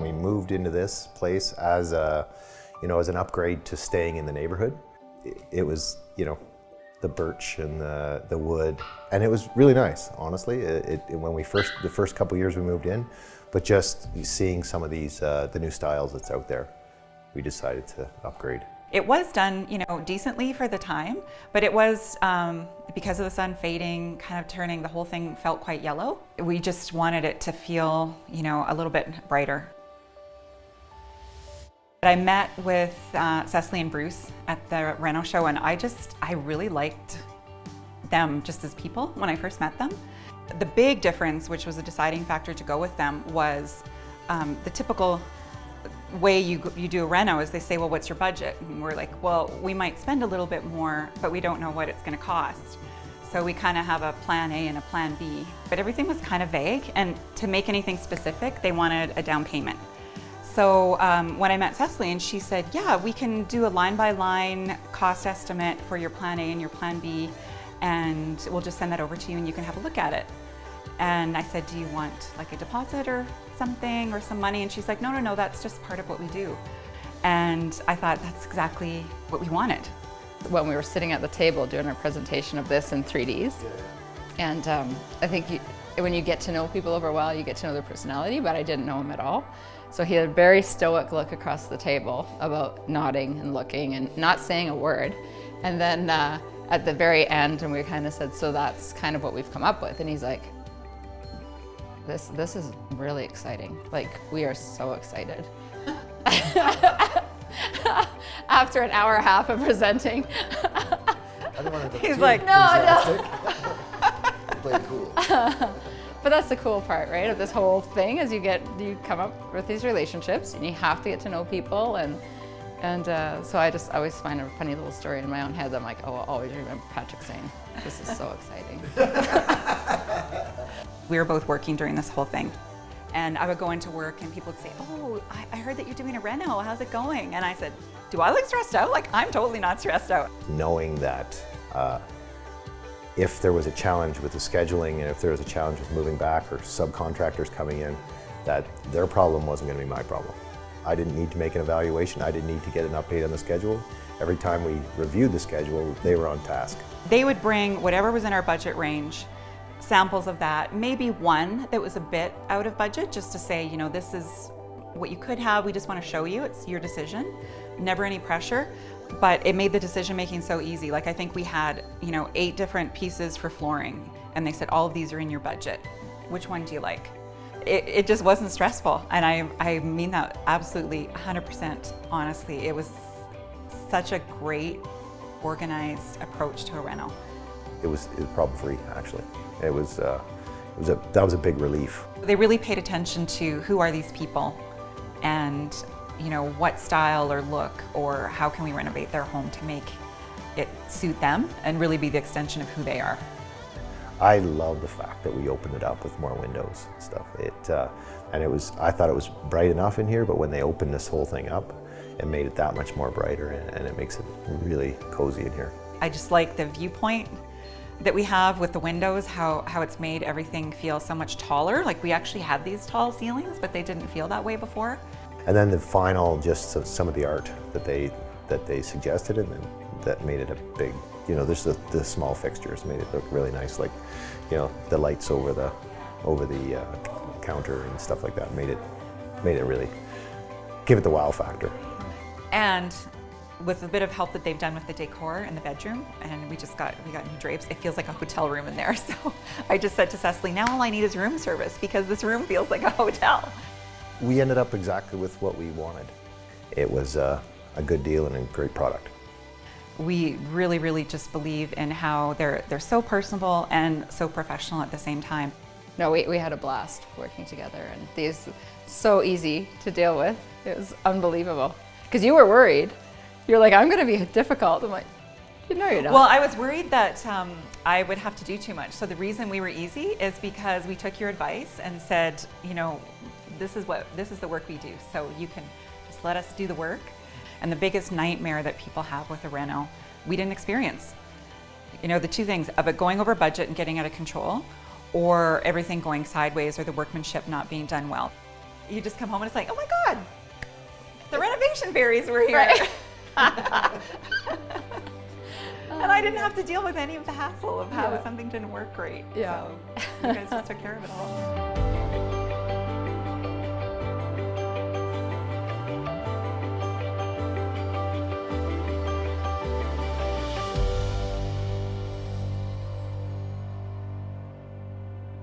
We moved into this place as as an upgrade to staying in the neighborhood. It was, the birch and the wood, and it was really nice, honestly. When the first couple years we moved in, but just seeing some of these, the new styles that's out there, we decided to upgrade. It was done, decently for the time, but it was, because of the sun fading, kind of turning, the whole thing felt quite yellow. We just wanted it to feel, a little bit brighter. I met with Cecily and Bruce at the Reno show, and I really liked them just as people when I first met them. The big difference, which was a deciding factor to go with them, was the typical way you do a reno is they say, well, what's your budget? And we're like, well, we might spend a little bit more, but we don't know what it's going to cost. So we kind of have a plan A and a plan B, but everything was kind of vague, and to make anything specific, they wanted a down payment. So when I met Cecily, and she said, yeah, we can do a line-by-line cost estimate for your plan A and your plan B, and we'll just send that over to you and you can have a look at it. And I said, do you want like a deposit or something or some money? And she's like, no, that's just part of what we do. And I thought that's exactly what we wanted. When we were sitting at the table doing our presentation of this in 3Ds, and I think when you get to know people over a while, you get to know their personality, but I didn't know him at all. So he had a very stoic look across the table about nodding and looking and not saying a word. And then at the very end, and we kind of said, so that's kind of what we've come up with. And he's like, this is really exciting. Like, we are so excited. After an hour and a half of presenting. He's like, no. Play it cool. But that's the cool part, right, of this whole thing, is you come up with these relationships and you have to get to know people, and so I just always find a funny little story in my own head. I'm like, oh, I'll always remember Patrick saying, this is so exciting. We were both working during this whole thing, and I would go into work and people would say, oh, I heard that you're doing a reno, how's it going? And I said, do I look stressed out? Like, I'm totally not stressed out. Knowing that if there was a challenge with the scheduling, and if there was a challenge with moving back or subcontractors coming in, that their problem wasn't going to be my problem. I didn't need to make an evaluation. I didn't need to get an update on the schedule. Every time we reviewed the schedule, they were on task. They would bring whatever was in our budget range, samples of that, maybe one that was a bit out of budget, just to say, this is what you could have. We just want to show you, it's your decision. Never any pressure, but it made the decision making so easy. Like, I think we had, 8 different pieces for flooring, and they said, all of these are in your budget. Which one do you like? It just wasn't stressful, and I mean that absolutely 100% honestly. It was such a great, organized approach to a reno. It was problem free, actually. That was a big relief. They really paid attention to who are these people, and what style or look, or how can we renovate their home to make it suit them and really be the extension of who they are. I love the fact that we opened it up with more windows and stuff. I thought it was bright enough in here, but when they opened this whole thing up, it made it that much more brighter, and it makes it really cozy in here. I just like the viewpoint that we have with the windows, how it's made everything feel so much taller. Like, we actually had these tall ceilings, but they didn't feel that way before. And then the final, just some of the art that they suggested, and then that made it a big, there's the small fixtures made it look really nice, like, the lights over the counter and stuff like that made it really give it the wow factor. And with a bit of help that they've done with the decor in the bedroom, and we got new drapes, it feels like a hotel room in there. So I just said to Cecily, now all I need is room service, because this room feels like a hotel. We ended up exactly with what we wanted. It was a good deal and a great product. We really, really just believe in how they're so personable and so professional at the same time. No, we had a blast working together, and these so easy to deal with. It was unbelievable. Because you were worried. You're like, I'm going to be difficult. I'm like, no, you're not. Well, I was worried that I would have to do too much. So the reason we were easy is because we took your advice and said, this is the work we do. So you can just let us do the work. And the biggest nightmare that people have with a reno, we didn't experience. The two things of it going over budget and getting out of control, or everything going sideways, or the workmanship not being done well. you just come home and it's like, oh my God, the renovation fairies were here. Right. And I didn't have to deal with any of the hassle of how Yeah. something didn't work great. Yeah. So you guys just took care of it all.